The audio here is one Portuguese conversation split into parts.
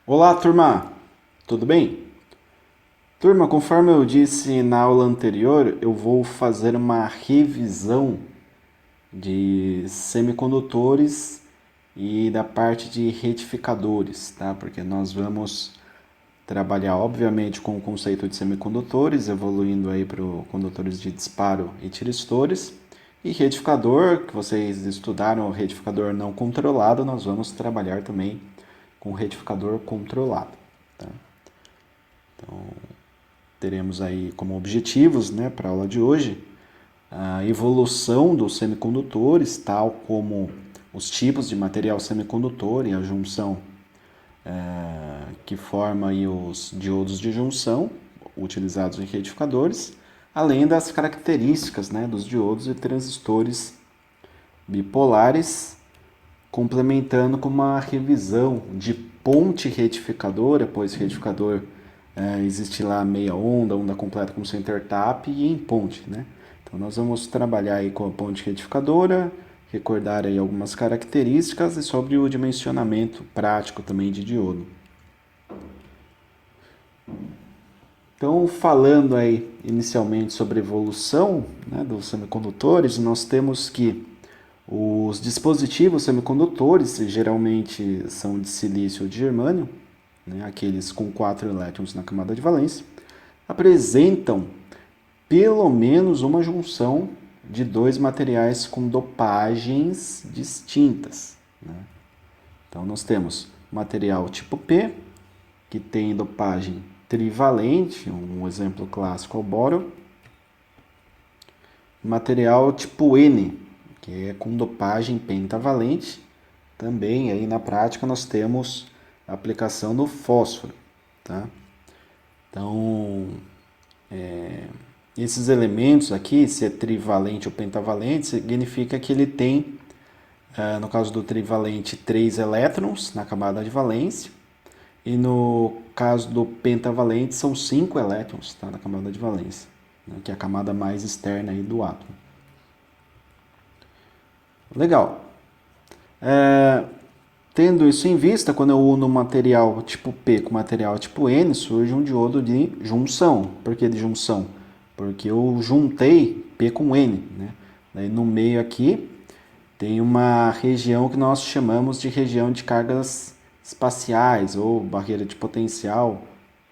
Olá, turma! Tudo bem? Turma, conforme eu disse na aula anterior, eu vou fazer uma revisão de semicondutores e da parte de retificadores, tá? Porque nós vamos trabalhar, obviamente, com o conceito de semicondutores, evoluindo aí para condutores de disparo e tiristores. E retificador, que vocês estudaram, o retificador não controlado, nós vamos trabalhar também com retificador controlado, tá? Teremos aí como objetivos, né, para a aula de hoje, a evolução dos semicondutores, tal como os tipos de material semicondutor e a junção que forma aí os diodos de junção utilizados em retificadores, além das características, né, dos diodos e transistores bipolares, complementando com uma revisão de ponte retificadora, pois retificador existe lá meia onda, onda completa com center tap e em ponte, né? Então nós vamos trabalhar aí com a ponte retificadora, recordar aí algumas características e sobre o dimensionamento prático também de diodo. Então, falando aí inicialmente sobre a evolução, né, dos semicondutores, nós temos que os dispositivos semicondutores geralmente são de silício ou de germânio, né, aqueles com 4 elétrons na camada de valência, apresentam pelo menos uma junção de dois materiais com dopagens distintas, né? Então nós temos material tipo P, que tem dopagem trivalente, um exemplo clássico é o boro, material tipo N, que é com dopagem pentavalente. Também aí na prática nós temos a aplicação do fósforo, tá? Então, esses elementos aqui, se é trivalente ou pentavalente, significa que ele tem, no caso do trivalente, 3 elétrons na camada de valência, e no caso do pentavalente são 5 elétrons, tá, na camada de valência, né, que é a camada mais externa aí do átomo. Legal. Tendo isso em vista, quando eu uno material tipo P com material tipo N, surge um diodo de junção. Por que de junção? Porque eu juntei P com N, né? Daí no meio aqui tem uma região que nós chamamos de região de cargas espaciais, ou barreira de potencial,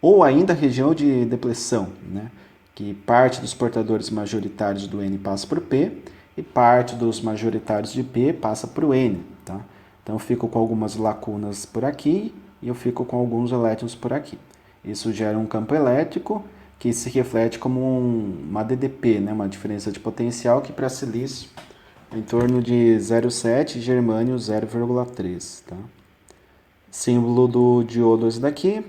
ou ainda região de depressão, né? Que parte dos portadores majoritários do N passa por P e parte dos majoritários de P passa para o N, tá? Então eu fico com algumas lacunas por aqui e eu fico com alguns elétrons por aqui. Isso gera um campo elétrico que se reflete como uma DDP, né? Uma diferença de potencial que para silício é em torno de 0,7 e germânio 0,3. Tá? Símbolo do diodo é esse daqui.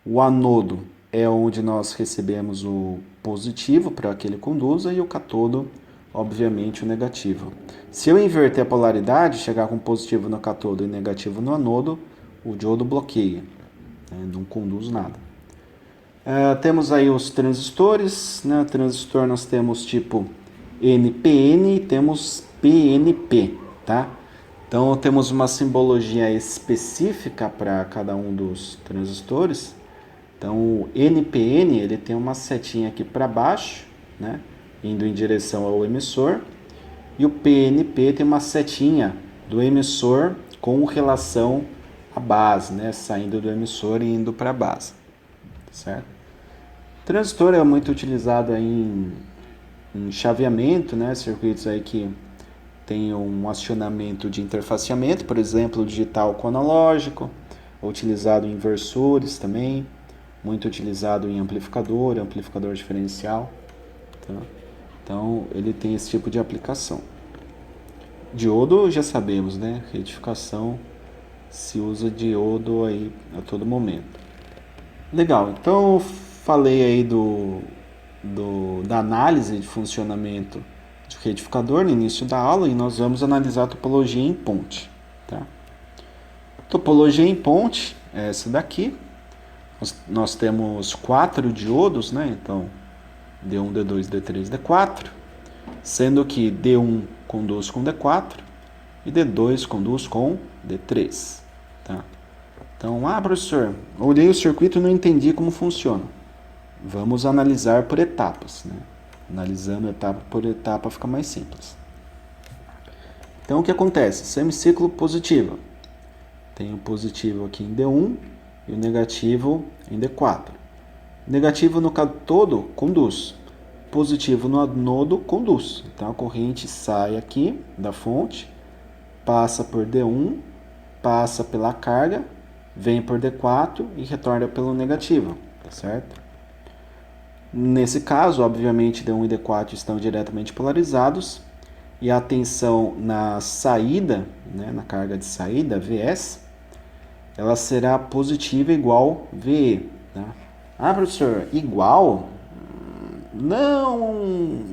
O anodo é onde nós recebemos o positivo para que ele conduza e o catodo, obviamente, o negativo. Se eu inverter a polaridade, chegar com positivo no catodo e negativo no anodo, o diodo bloqueia, né? Não conduz nada. Temos aí os transistores, né? Transistor nós temos tipo NPN e temos PNP, tá? Então temos uma simbologia específica para cada um dos transistores. Então o NPN ele tem uma setinha aqui para baixo, né? Indo em direção ao emissor. E o PNP tem uma setinha do emissor com relação à base, né? Saindo do emissor e indo para a base, certo? O transistor é muito utilizado em chaveamento, né? Circuitos aí que tem um acionamento de interfaceamento, por exemplo, digital com analógico, utilizado em inversores também, muito utilizado em amplificador, amplificador diferencial. Tá? Então, ele tem esse tipo de aplicação. Diodo já sabemos, né? Retificação se usa diodo aí a todo momento. Legal, então falei aí da análise de funcionamento de retificador no início da aula e nós vamos analisar a topologia em ponte. Tá? Topologia em ponte é essa daqui. Nós temos 4 diodos, né? Então D1, D2, D3, D4, sendo que D1 conduz com D4 e D2 conduz com D3. Tá? Então, professor, olhei o circuito e não entendi como funciona. Vamos analisar por etapas, né? Analisando etapa por etapa fica mais simples. Então, o que acontece? Semiciclo positivo. Tem o positivo aqui em D1 e o negativo em D4. Negativo no cátodo conduz. Positivo no anodo conduz. Então, a corrente sai aqui da fonte, passa por D1, passa pela carga, vem por D4 e retorna pelo negativo, tá certo? Nesse caso, obviamente, D1 e D4 estão diretamente polarizados e a tensão na saída, né, na carga de saída, Vs, ela será positiva igual VE. Tá? Professor, igual? Não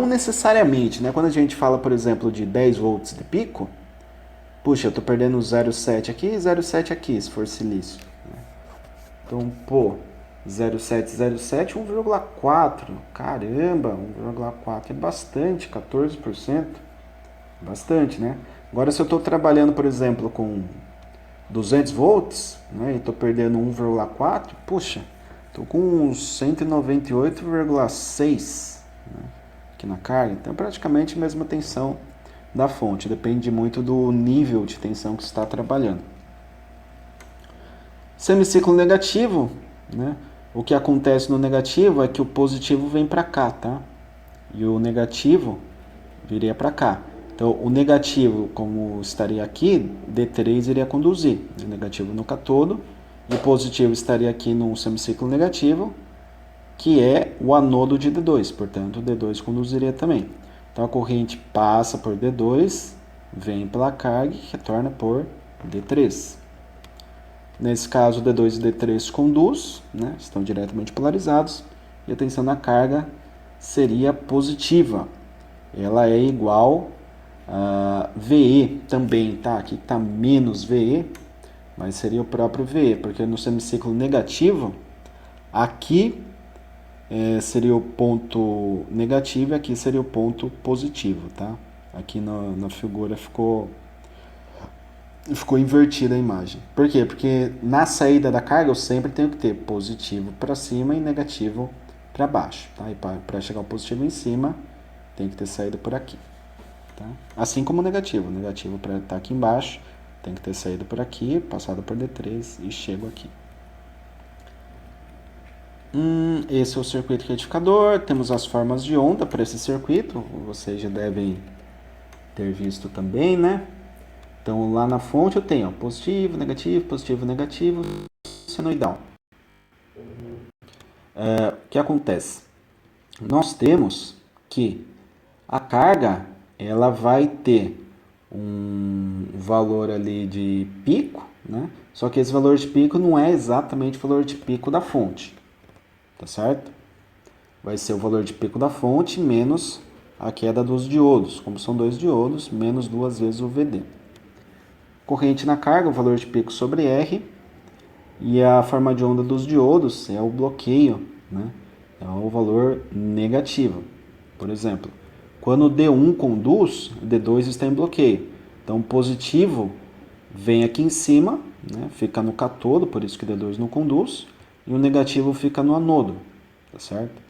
necessariamente. Né? Quando a gente fala, por exemplo, de 10 volts de pico, puxa, eu estou perdendo 0,7 aqui e 0,7 aqui, se for silício. Então, 0,707, 1,4. Caramba, 1,4 é bastante, 14%. Bastante, né? Agora, se eu estou trabalhando, por exemplo, com 200 volts, né, e estou perdendo 1,4, puxa, estou com 198,6, né, aqui na carga. Então, praticamente a mesma tensão da fonte. Depende muito do nível de tensão que você está trabalhando. Semiciclo negativo, né? O que acontece no negativo é que o positivo vem para cá, tá? E o negativo viria para cá. Então, o negativo, como estaria aqui, D3 iria conduzir. O negativo no cátodo. E o positivo estaria aqui no semiciclo negativo, que é o anodo de D2. Portanto, o D2 conduziria também. Então, a corrente passa por D2, vem pela carga e retorna por D3. Nesse caso, D2 e D3 conduz, né? Estão diretamente polarizados, e a tensão na carga seria positiva. Ela é igual a VE também, tá? Aqui está menos VE, mas seria o próprio VE, porque no semiciclo negativo, aqui seria o ponto negativo e aqui seria o ponto positivo, tá? Aqui na figura ficou invertida a imagem. Por quê? Porque na saída da carga eu sempre tenho que ter positivo para cima e negativo para baixo. Tá? E para chegar ao positivo em cima, tem que ter saída por aqui. Tá? Assim como o negativo. O negativo para estar aqui embaixo, tem que ter saído por aqui, passado por D3 e chego aqui. Esse é o circuito retificador. Temos as formas de onda para esse circuito. Vocês já devem ter visto também, né? Então, lá na fonte eu tenho positivo, negativo, senoidal. O que acontece? Nós temos que a carga ela vai ter um valor ali de pico, né? Só que esse valor de pico não é exatamente o valor de pico da fonte, tá certo? Vai ser o valor de pico da fonte menos a queda dos diodos. Como são dois diodos, menos 2 vezes o VD. Corrente na carga, o valor de pico sobre R, e a forma de onda dos diodos é o bloqueio, né? É o valor negativo. Por exemplo, quando o D1 conduz, o D2 está em bloqueio. Então, o positivo vem aqui em cima, né? Fica no cátodo, por isso que o D2 não conduz, e o negativo fica no anodo, tá certo?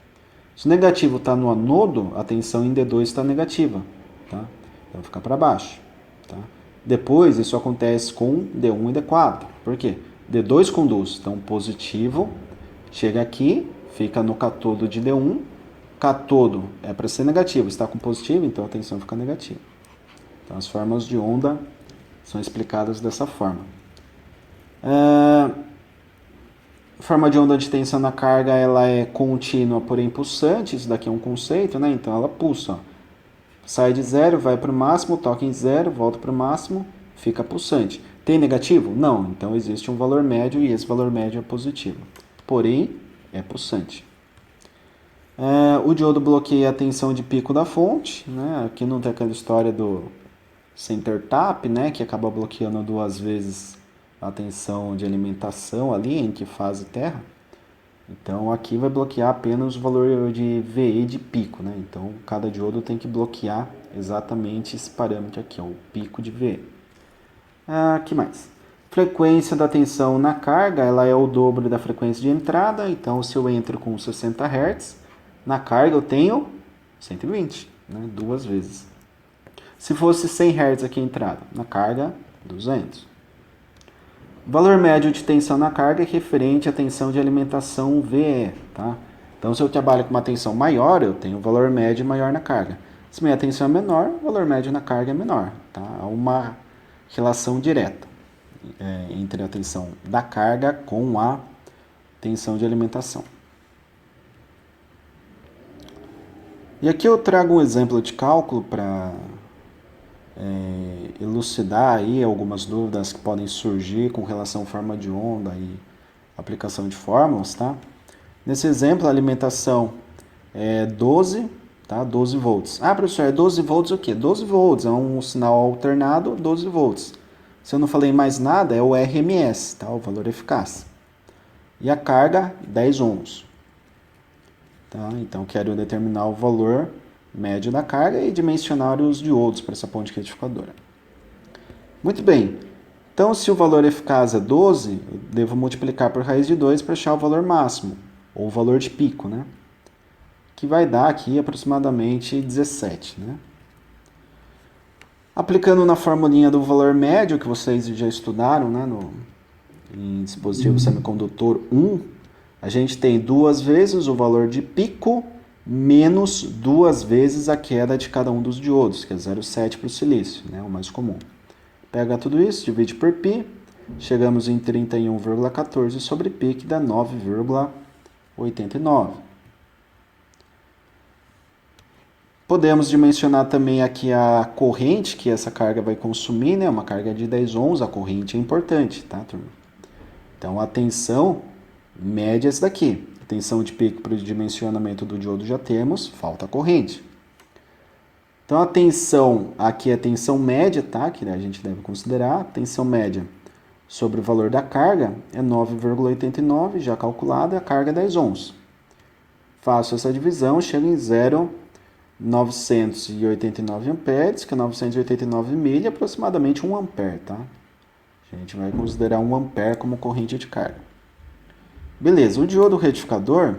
Se o negativo está no anodo, a tensão em D2 está negativa, tá? Então, fica para baixo, tá? Depois, isso acontece com D1 e D4. Por quê? D2 conduz, então positivo, chega aqui, fica no cátodo de D1. Cátodo é para ser negativo, está com positivo, então a tensão fica negativa. Então, as formas de onda são explicadas dessa forma. Forma de onda de tensão na carga, ela é contínua, porém pulsante. Isso daqui é um conceito, né? Então, ela pulsa, ó. Sai de zero, vai para o máximo, toca em zero, volta para o máximo, fica pulsante. Tem negativo? Não. Então existe um valor médio e esse valor médio é positivo. Porém, é pulsante. O diodo bloqueia a tensão de pico da fonte, né? Aqui não tem aquela história do center tap, né? Que acaba bloqueando 2 vezes a tensão de alimentação ali, em que fase terra. Então, aqui vai bloquear apenas o valor de VE de pico, né? Então, cada diodo tem que bloquear exatamente esse parâmetro aqui, ó, o pico de VE. Que mais? Frequência da tensão na carga, ela é o dobro da frequência de entrada, então se eu entro com 60 Hz, na carga eu tenho 120, né? 2 vezes. Se fosse 100 Hz aqui a entrada, na carga, 200. O valor médio de tensão na carga é referente à tensão de alimentação VE, tá? Então, se eu trabalho com uma tensão maior, eu tenho um valor médio maior na carga. Se minha tensão é menor, o valor médio na carga é menor, tá? Há uma relação direta entre a tensão da carga com a tensão de alimentação. E aqui eu trago um exemplo de cálculo para elucidar aí algumas dúvidas que podem surgir com relação à forma de onda e aplicação de fórmulas, tá? Nesse exemplo, a alimentação é 12, tá? 12 volts. Ah, professor, é 12 volts o quê? 12 volts, é um sinal alternado, 12 volts. Se eu não falei mais nada, é o RMS, tá? O valor eficaz. E a carga, 10 ohms. Tá? Então, quero determinar o valor médio da carga e dimensionar os diodos para essa ponte retificadora. Muito bem. Então, se o valor eficaz é 12, eu devo multiplicar por raiz de 2 para achar o valor máximo, ou o valor de pico, né? Que vai dar aqui aproximadamente 17, né? Aplicando na formulinha do valor médio, que vocês já estudaram, né, em dispositivo semicondutor 1, a gente tem 2 vezes o valor de pico menos 2 vezes a queda de cada um dos diodos, que é 0,7 para o silício, né, o mais comum. Pega tudo isso, divide por π, chegamos em 31,14 sobre π, que dá 9,89. Podemos dimensionar também aqui a corrente que essa carga vai consumir, né? Uma carga de 10 ohms, a corrente é importante, tá, turma? Então, a tensão média é essa daqui. A tensão de pico para o dimensionamento do diodo já temos, falta a corrente. Então, a tensão, aqui é a tensão média, tá? Que a gente deve considerar. A tensão média sobre o valor da carga é 9,89, já calculada, a carga é 10 ohms. Faço essa divisão, chego em 0,989 amperes, que é 989 milha, aproximadamente 1 ampere, tá? A gente vai considerar 1 ampere como corrente de carga. Beleza, o diodo retificador,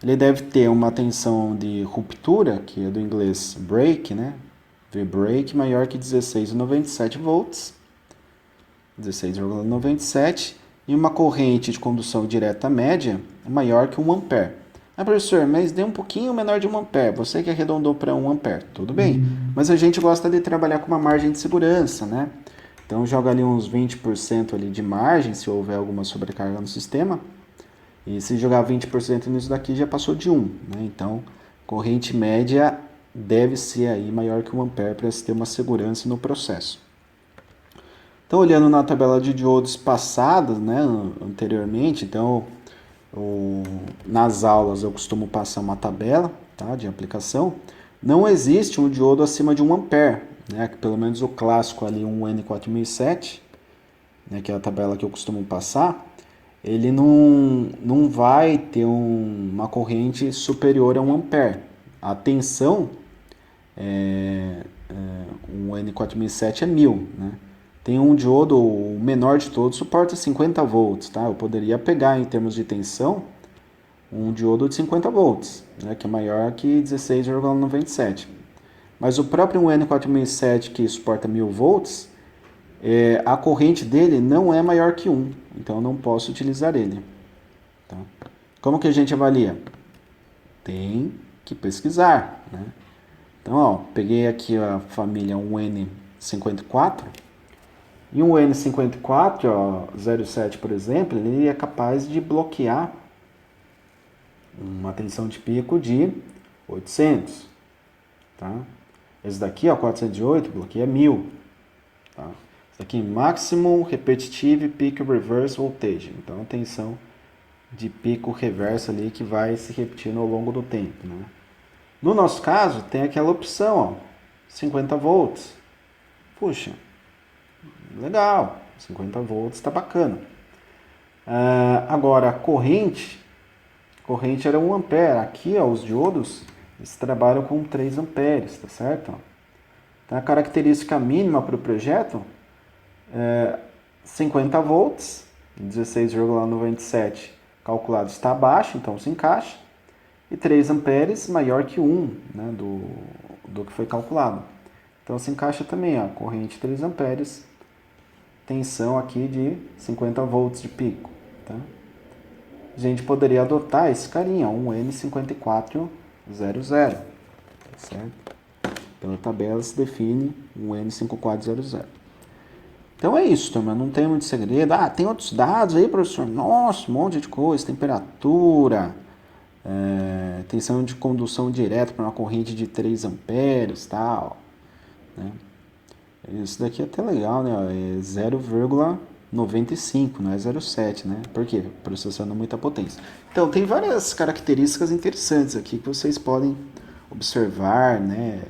ele deve ter uma tensão de ruptura, que é do inglês break, né? V-break maior que 16,97 volts, 16,97, e uma corrente de condução direta média maior que 1 ampere. Ah, professor, mas deu um pouquinho menor de 1 ampere. Você que arredondou para 1 ampere. Tudo bem. Mas a gente gosta de trabalhar com uma margem de segurança, né? Então, joga ali uns 20% ali de margem, se houver alguma sobrecarga no sistema. E se jogar 20% nisso daqui, já passou de 1. Né? Então, corrente média deve ser aí maior que 1 ampere para se ter uma segurança no processo. Então, olhando na tabela de diodos passadas, né, anteriormente, então... nas aulas eu costumo passar uma tabela, tá, de aplicação. Não existe um diodo acima de 1 ampere, né, que pelo menos o clássico ali, um N4007, né, que é a tabela que eu costumo passar, ele não vai ter uma corrente superior a 1 ampere. A tensão, um N4007 é 1000, né? Tem um diodo, o menor de todos, suporta 50 volts, tá? Eu poderia pegar, em termos de tensão, um diodo de 50 volts, né? Que é maior que 16,97. Mas o próprio N4007, que suporta 1000 volts, a corrente dele não é maior que 1, então eu não posso utilizar ele. Tá? Como que a gente avalia? Tem que pesquisar, né? Então, ó, peguei aqui a família 1N54, e um N54, ó, 07, por exemplo, ele é capaz de bloquear uma tensão de pico de 800. Tá? Esse daqui, ó, 408, bloqueia 1000. Tá? Esse daqui, Maximum Repetitive Peak Reverse Voltage. Então, a tensão de pico reverso ali que vai se repetindo ao longo do tempo. Né? No nosso caso, tem aquela opção, ó, 50 volts. Puxa, legal, 50 volts está bacana. Agora, a corrente era 1 ampere. Aqui, ó, os diodos, eles trabalham com 3 amperes, tá certo? Então, a característica mínima para o projeto 50 volts, 16,97 calculado está abaixo, então se encaixa. E 3 amperes maior que 1, né, do que foi calculado. Então se encaixa também, ó, corrente 3 amperes, tensão aqui de 50 volts de pico. Tá? A gente poderia adotar esse carinha, um N5400, tá certo? Pela tabela se define um N5400. Então é isso, turma, não tem muito segredo. Ah, tem outros dados aí, professor? Nossa, um monte de coisa, temperatura, tensão de condução direta para uma corrente de 3 amperes, tal, né? Isso daqui é até legal, né? É 0,95, não é 0,7, né? Por quê? Processando muita potência. Então, tem várias características interessantes aqui que vocês podem observar, né?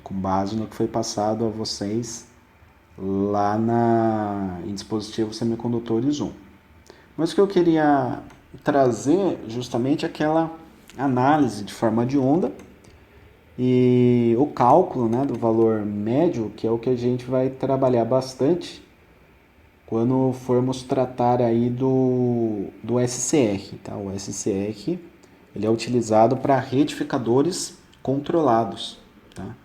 Com base no que foi passado a vocês lá em dispositivos semicondutores 1. Mas o que eu queria trazer justamente aquela análise de forma de onda e o cálculo, né, do valor médio, que é o que a gente vai trabalhar bastante quando formos tratar aí do SCR. Tá? O SCR ele é utilizado para retificadores controlados. Tá?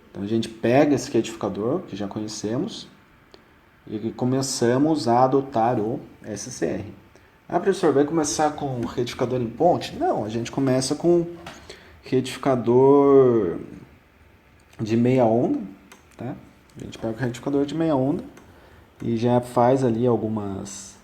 Então a gente pega esse retificador, que já conhecemos, e começamos a adotar o SCR. Ah, professor, vai começar com retificador em ponte? Não, a gente começa com retificador de meia onda, tá? A gente pega o retificador de meia onda e já faz ali alguns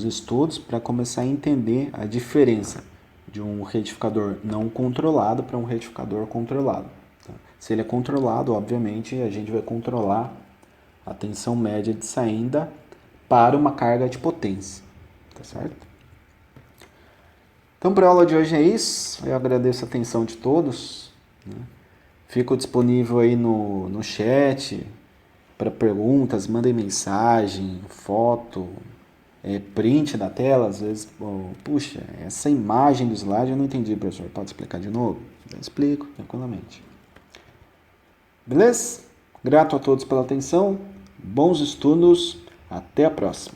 estudos para começar a entender a diferença de um retificador não controlado para um retificador controlado. Tá? Se ele é controlado, obviamente, a gente vai controlar a tensão média de saída para uma carga de potência, tá certo? Então, para a aula de hoje é isso. Eu agradeço a atenção de todos, né? Fico disponível aí no chat para perguntas, mandem mensagem, foto, print da tela. Às vezes, puxa, essa imagem do slide eu não entendi, professor. Pode explicar de novo? Eu explico tranquilamente. Beleza? Grato a todos pela atenção. Bons estudos. Até a próxima.